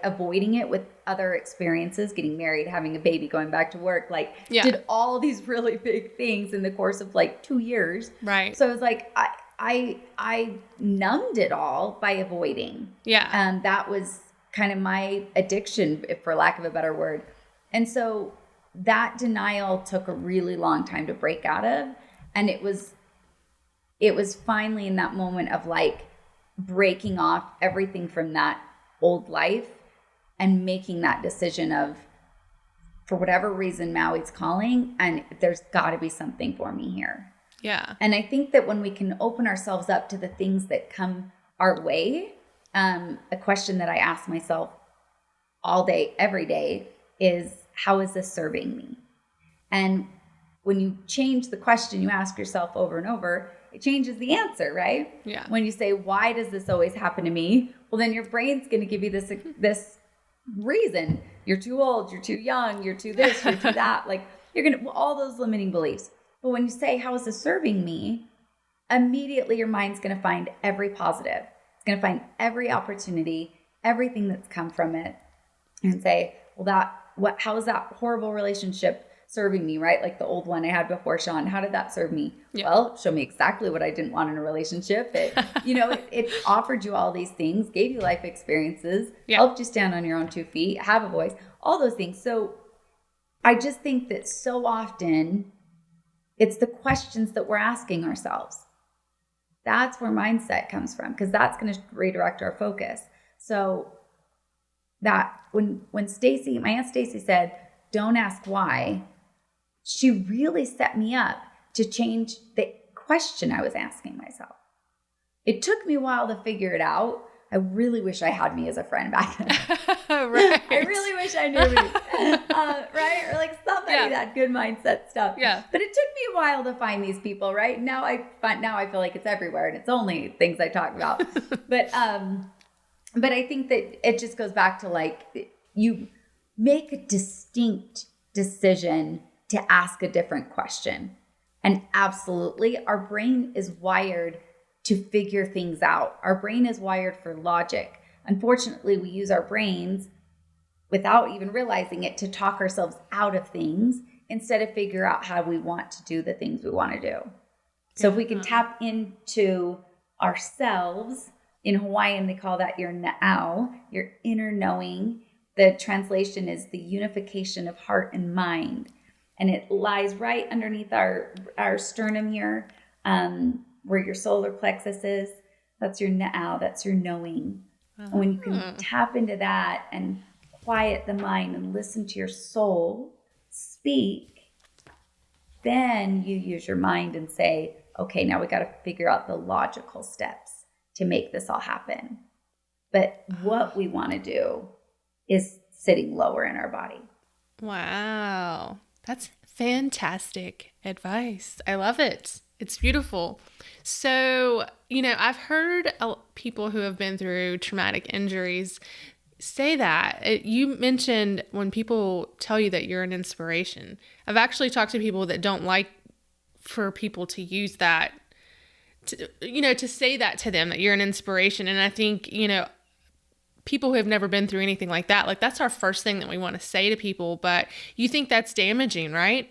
avoiding it with other experiences, getting married, having a baby, going back to work, did all these really big things in the course of 2 years. Right. So it was like, I numbed it all by avoiding. Yeah. That was kind of my addiction, for lack of a better word. And so that denial took a really long time to break out of. And it was finally in that moment of breaking off everything from that old life and making that decision of, for whatever reason, Maui's calling, and there's got to be something for me here. Yeah. And I think that when we can open ourselves up to the things that come our way, a question that I ask myself all day, every day is, how is this serving me? And when you change the question you ask yourself over and over, it changes the answer, right? Yeah. When you say, why does this always happen to me? Well, then your brain's going to give you this reason. You're too old, you're too young, you're too this, you're too that. You're going to, all those limiting beliefs. But when you say, how is this serving me? Immediately your mind's going to find every positive. It's going to find every opportunity, everything that's come from it, and say, well, how is that horrible relationship serving me, right? Like the old one I had before Sean, how did that serve me? Yeah. Well, show me exactly what I didn't want in a relationship. It offered you all these things, gave you life experiences, helped you stand on your own 2 feet, have a voice, all those things. So I just think that so often it's the questions that we're asking ourselves. That's where mindset comes from, because that's going to redirect our focus. So that when my Aunt Stacy said, don't ask why, she really set me up to change the question I was asking myself. It took me a while to figure it out. I really wish I had me as a friend back then. Right. I really wish I knew me. Right? Or somebody that good mindset stuff. Yeah. But it took me a while to find these people, right? Now I feel like it's everywhere, and it's only things I talk about. But I think that it just goes back to you make a distinct decision to ask a different question. And absolutely, our brain is wired to figure things out. Our brain is wired for logic. Unfortunately, we use our brains without even realizing it to talk ourselves out of things instead of figure out how we want to do the things we want to do. So if we can tap into ourselves, in Hawaiian, they call that your na'au, your inner knowing. The translation is the unification of heart and mind. And it lies right underneath our sternum here, where your solar plexus is. That's your na'au, that's your knowing. And when you can tap into that and quiet the mind and listen to your soul speak, then you use your mind and say, okay, now we got to figure out the logical steps to make this all happen. But what we want to do is sitting lower in our body. Wow. That's fantastic advice. I love it. It's beautiful. So, I've heard people who have been through traumatic injuries say that. You mentioned when people tell you that you're an inspiration. I've actually talked to people that don't like for people to use that, to say that to them, that you're an inspiration. And I think, people who have never been through anything like that, like that's our first thing that we want to say to people, but you think that's damaging, right?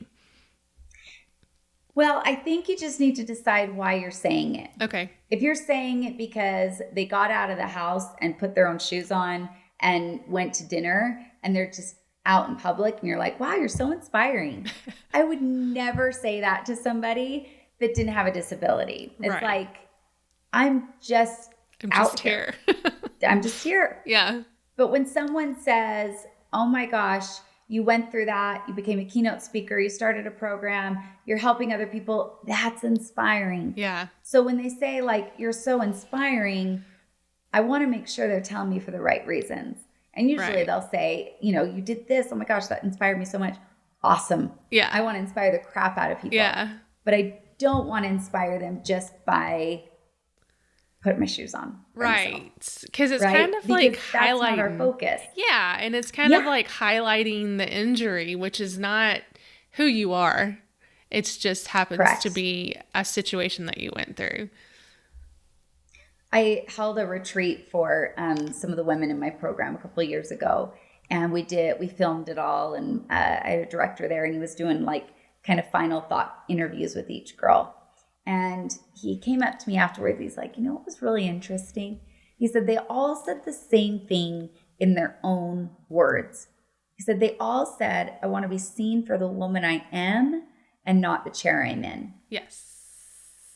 Well, I think you just need to decide why you're saying it. Okay. If you're saying it because they got out of the house and put their own shoes on and went to dinner and they're just out in public and you're like, wow, you're so inspiring. I would never say that to somebody that didn't have a disability. It's right. like, I'm just out here. I'm just here. Yeah. But when someone says, oh my gosh, you went through that, you became a keynote speaker, you started a program, you're helping other people, that's inspiring. Yeah. So when they say like, you're so inspiring, I want to make sure they're telling me for the right reasons. And usually they'll say, you did this. Oh my gosh, that inspired me so much. Awesome. Yeah. I want to inspire the crap out of people. Yeah. But I don't want to inspire them just by putting my shoes on. Right. Because it's kind of like highlighting. That's not our focus. Yeah. And it's kind of like highlighting the injury, which is not who you are. It's just happens to be a situation that you went through. I held a retreat for some of the women in my program a couple of years ago, and we filmed it all, and I had a director there, and he was doing like kind of final thought interviews with each girl. And he came up to me afterwards. He's like, what was really interesting? He said, they all said the same thing in their own words. He said, they all said, I want to be seen for the woman I am and not the chair I'm in. Yes.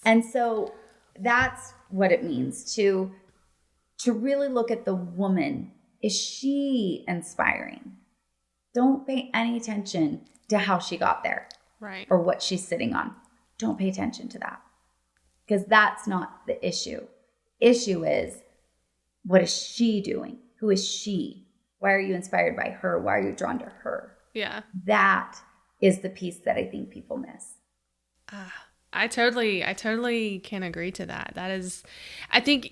And so that's what it means to really look at the woman. Is she inspiring? Don't pay any attention to how she got there. Right. Or what she's sitting on. Don't pay attention to that, because that's not the issue. Issue is, what is she doing? Who is she? Why are you inspired by her? Why are you drawn to her? Yeah. That is the piece that I think people miss. I totally can agree to that. That is, I think,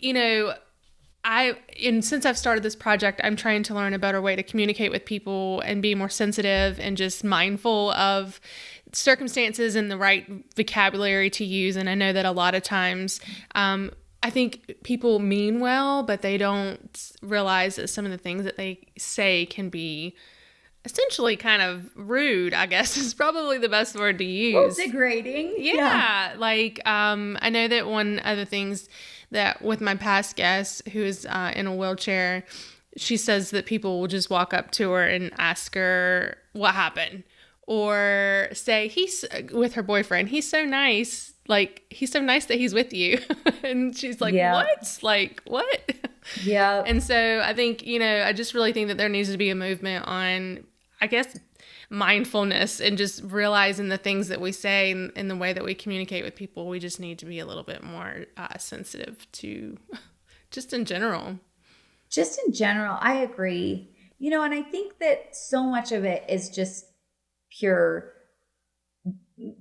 since I've started this project, I'm trying to learn a better way to communicate with people and be more sensitive and just mindful of circumstances and the right vocabulary to use. And I know that a lot of times, I think people mean well, but they don't realize that some of the things that they say can be essentially kind of rude, I guess is probably the best word to use. Well, degrading. Yeah. Like, I know that one of the things that with my past guest who is in a wheelchair, she says that people will just walk up to her and ask her what happened, or say he's with her boyfriend. He's so nice. Like, he's so nice that he's with you. And she's like, what? Like, what? Yeah. And so I think, I just really think that there needs to be a movement on, I guess, mindfulness and just realizing the things that we say and the way that we communicate with people. We just need to be a little bit more sensitive to just in general. Just in general, I agree. And I think that so much of it is just pure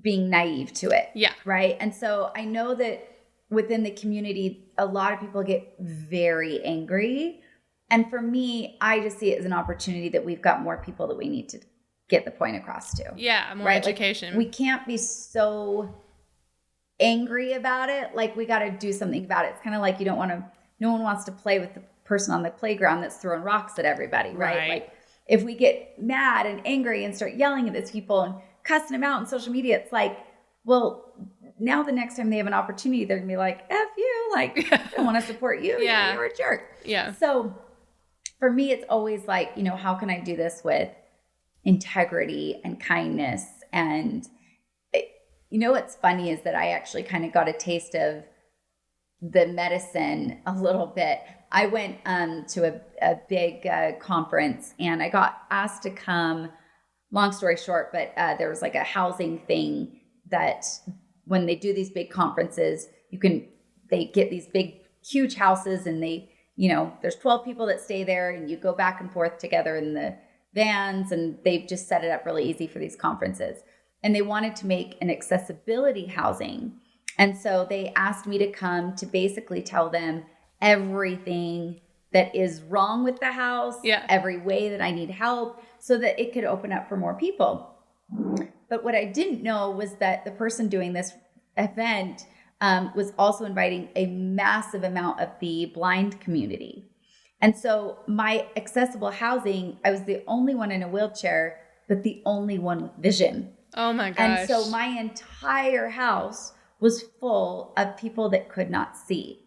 being naive to it. Yeah. Right. And so I know that within the community, a lot of people get very angry. And for me, I just see it as an opportunity that we've got more people that we need to get the point across to. Yeah. More education. Like, we can't be so angry about it. Like, we got to do something about it. It's kind of like no one wants to play with the person on the playground that's throwing rocks at everybody. Right. Like, if we get mad and angry and start yelling at these people and cussing them out on social media, it's like, well, now the next time they have an opportunity, they're gonna be like, F you, like, I don't want to support you. Yeah. You're a jerk. Yeah. So for me, it's always like, how can I do this with integrity and kindness? And what's funny is that I actually kind of got a taste of the medicine a little bit. I went to a big conference, and I got asked to come. Long story short, but there was like a housing thing that when they do these big conferences, they get these big, huge houses, and there's 12 people that stay there, and you go back and forth together in the vans, and they've just set it up really easy for these conferences. And they wanted to make an accessibility housing. And so they asked me to come to basically tell them everything that is wrong with the house, every way that I need help, so that it could open up for more people. But what I didn't know was that the person doing this event was also inviting a massive amount of the blind community. And so my accessible housing, I was the only one in a wheelchair, but the only one with vision. Oh my gosh. And so my entire house was full of people that could not see.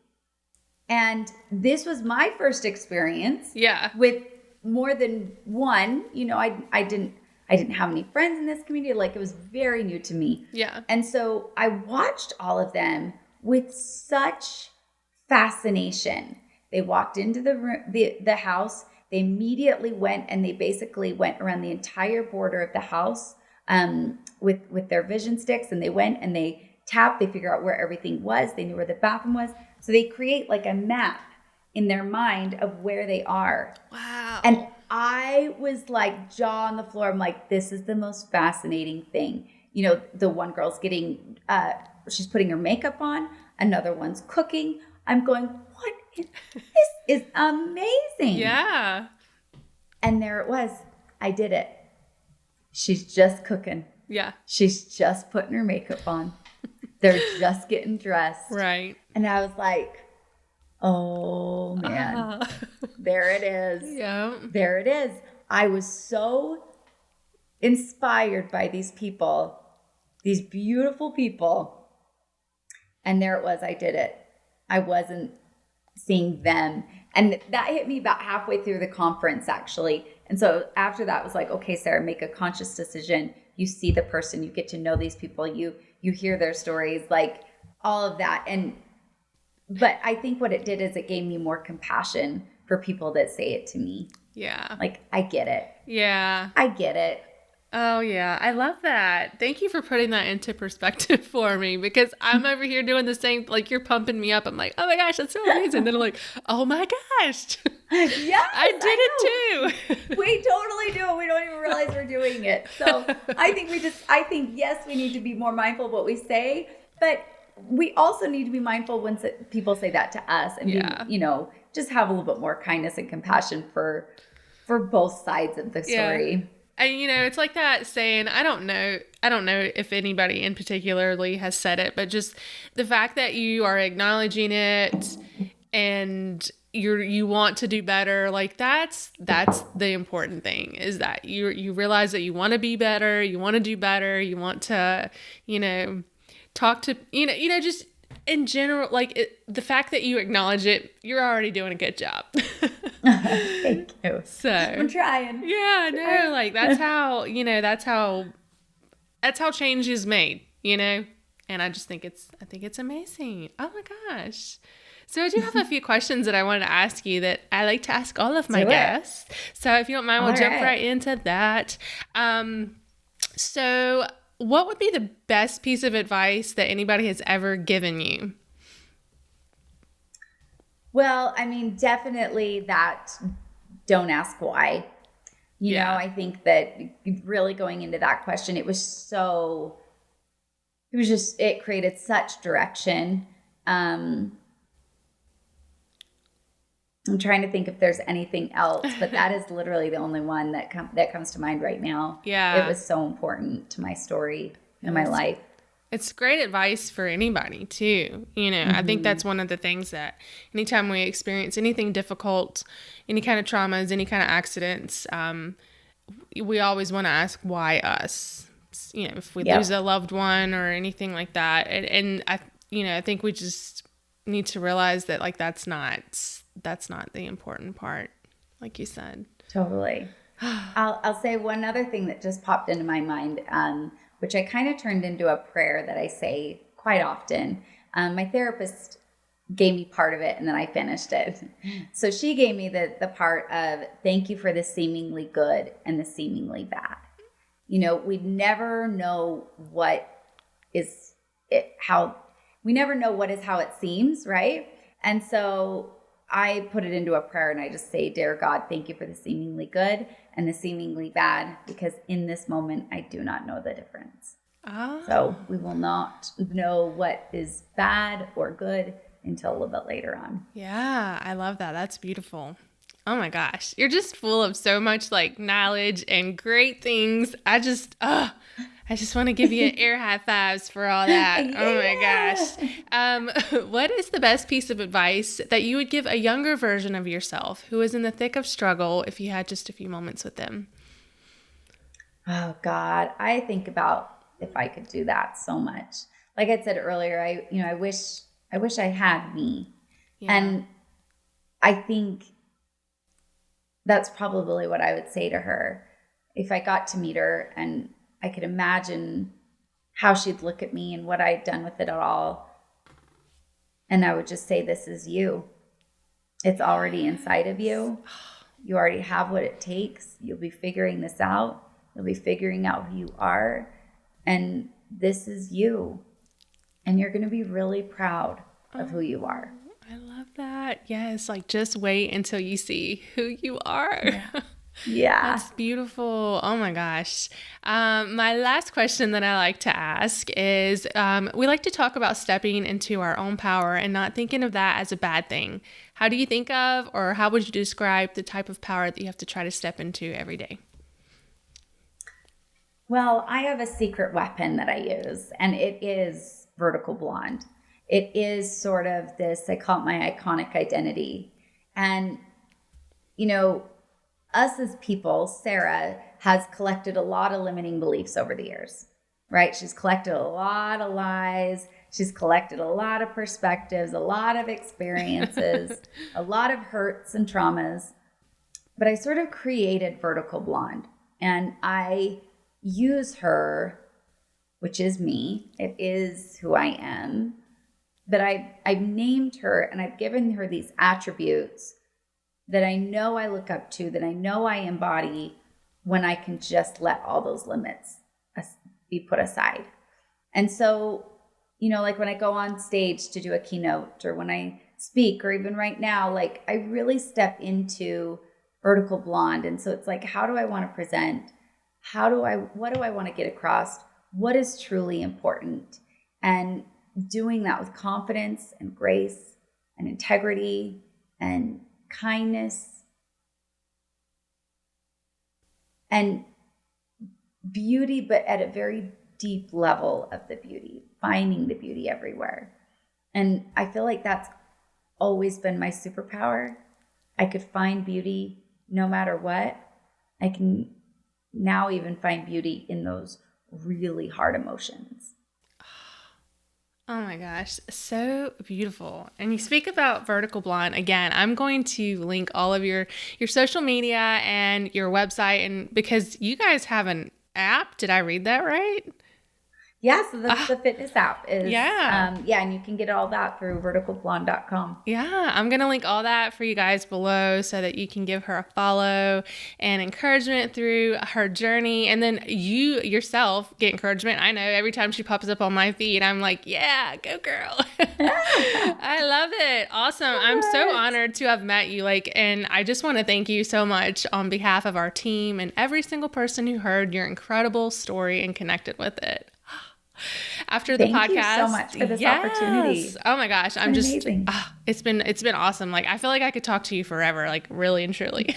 And this was my first experience with more than one. I didn't have any friends in this community. Like, it was very new to me. Yeah. And so I watched all of them with such fascination. They walked into the house. They immediately went, and they basically went around the entire border of the house with their vision sticks. And they went and they tapped. They figured out where everything was. They knew where the bathroom was. So they create like a map in their mind of where they are. Wow. And I was like jaw on the floor. I'm like, this is the most fascinating thing. The one girl's getting, she's putting her makeup on. Another one's cooking. I'm going, this is amazing. Yeah. And there it was. I did it. She's just cooking. Yeah. She's just putting her makeup on. They're just getting dressed. Right. And I was like, oh man, there it is. Yeah. There it is. I was so inspired by these people, these beautiful people. And there it was. I did it. I wasn't seeing them. And that hit me about halfway through the conference, actually. And so after that was like, okay, Sarah, make a conscious decision. You see the person, you get to know these people, you hear their stories, like all of that. But I think what it did is it gave me more compassion for people that say it to me. Yeah. Like, I get it. Yeah. I get it. Oh, yeah. I love that. Thank you for putting that into perspective for me, because I'm over here doing the same, like, you're pumping me up. I'm like, oh my gosh, that's so amazing. Then I'm like, oh my gosh. Yes, I did it too. We totally do it. We don't even realize we're doing it. So I think, yes, we need to be more mindful of what we say, but we also need to be mindful when people say that to us, and be, just have a little bit more kindness and compassion for both sides of the story. Yeah. And, it's like that saying, I don't know if anybody in particularly has said it, but just the fact that you are acknowledging it and you want to do better, like that's the important thing, is that you realize that you want to be better, you want to do better, you want to, talk to, just in general, like the fact that you acknowledge it, you're already doing a good job. Thank you. So I'm trying. Yeah, no, like that's how, that's how change is made, and I just think it's amazing. Oh my gosh. So I do have a few questions that I wanted to ask you that I like to ask all of my guests. So if you don't mind, we'll jump right into that. So what would be the best piece of advice that anybody has ever given you? Well, I mean, definitely that don't ask why. I think that really going into that question, it created such direction. I'm trying to think if there's anything else, but that is literally the only one that comes to mind right now. Yeah. It was so important to my story and my life. It's great advice for anybody too. I think that's one of the things that anytime we experience anything difficult, any kind of traumas, any kind of accidents, we always want to ask, why us? If we lose a loved one or anything like that. And I think we just need to realize that, like, that's not the important part, like you said. Totally. I'll say one other thing that just popped into my mind, which I kind of turned into a prayer that I say quite often. My therapist gave me part of it, and then I finished it. So she gave me the part of, thank you for the seemingly good and the seemingly bad. We never know what is it how we never know what is how it seems, right? And so I put it into a prayer and I just say, dear God, thank you for the seemingly good and the seemingly bad, because in this moment, I do not know the difference. Oh. So we will not know what is bad or good until a little bit later on. Yeah, I love that. That's beautiful. Oh my gosh. You're just full of so much like knowledge and great things. I just want to give you air high fives for all that. Yeah. Oh my gosh. What is the best piece of advice that you would give a younger version of yourself who is in the thick of struggle if you had just a few moments with them? Oh God, I think about if I could do that so much. Like I said earlier, I wish I had me. Yeah. And I think that's probably what I would say to her if I got to meet her and I could imagine how she'd look at me and what I'd done with it all. And I would just say, this is you. It's already inside of you. You already have what it takes. You'll be figuring this out. You'll be figuring out who you are. And this is you. And you're going to be really proud of who you are. I love that. Yes. Like just wait until you see who you are. Yeah. That's beautiful. Oh my gosh. My last question that I like to ask is, we like to talk about stepping into our own power and not thinking of that as a bad thing. How do you think of, or how would you describe the type of power that you have to try to step into every day? Well, I have a secret weapon that I use, and it is vertical blonde. It is sort of this, I call it my iconic identity. And, us as people, Sarah has collected a lot of limiting beliefs over the years, right? She's collected a lot of lies. She's collected a lot of perspectives, a lot of experiences, a lot of hurts and traumas. But I sort of created vertical blonde, and I use her, which is me. It is who I am. But I've named her and I've given her these attributes that I know I look up to, that I know I embody when I can just let all those limits be put aside. And so, like when I go on stage to do a keynote, or when I speak, or even right now, like I really step into vertical blonde. And so it's like, how do I want to present? What do I want to get across? What is truly important? And doing that with confidence and grace and integrity and kindness and beauty, but at a very deep level of the beauty, finding the beauty everywhere. And I feel like that's always been my superpower. I could find beauty no matter what. I can now even find beauty in those really hard emotions. Oh my gosh, so beautiful. And you speak about vertical blonde. Again, I'm going to link all of your social media and your website, and because you guys have an app. Did I read that right? Yeah, so that's the fitness app is, and you can get all that through verticalblonde.com. Yeah, I'm going to link all that for you guys below so that you can give her a follow and encouragement through her journey. And then you yourself get encouragement. I know every time she pops up on my feed, I'm like, yeah, go girl. I love it. Awesome. I'm so honored to have met you. And I just want to thank you so much on behalf of our team and every single person who heard your incredible story and connected with it. After the podcast. Thank you so much for this opportunity. Oh my gosh. I'm just, it's been awesome. I feel like I could talk to you forever, really and truly.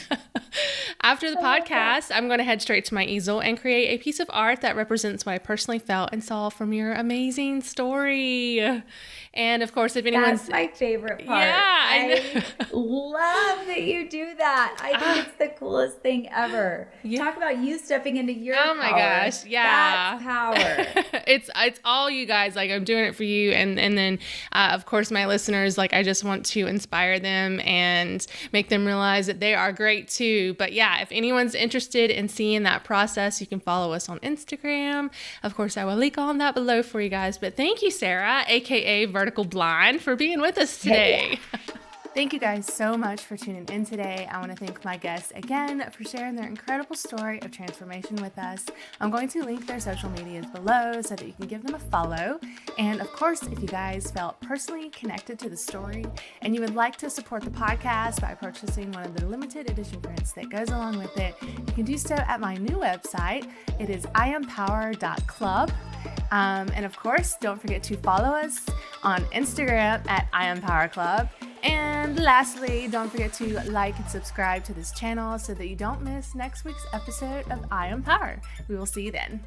After the podcast, I'm going to head straight to my easel and create a piece of art that represents what I personally felt and saw from your amazing story. And of course, if anyone's... That's my favorite part. Yeah, I love that you do that. I think it's the coolest thing ever. Yeah. Talk about you stepping into your power. Oh my gosh, yeah. That's power. It's all you guys. I'm doing it for you. And then, of course, my listeners, I just want to inspire them and make them realize that they are great too. But yeah, if anyone's interested in seeing that process, you can follow us on Instagram. Of course, I will link all that below for you guys. But thank you, Sarah, aka Vertical Blonde, for being with us today. Thank you guys so much for tuning in today. I want to thank my guests again for sharing their incredible story of transformation with us. I'm going to link their social medias below so that you can give them a follow. And of course, if you guys felt personally connected to the story and you would like to support the podcast by purchasing one of the limited edition prints that goes along with it, you can do so at my new website. It is iampower.club. And of course, don't forget to follow us on Instagram at iampowerclub. And lastly, don't forget to like and subscribe to this channel so that you don't miss next week's episode of I Am Power. We will see you then.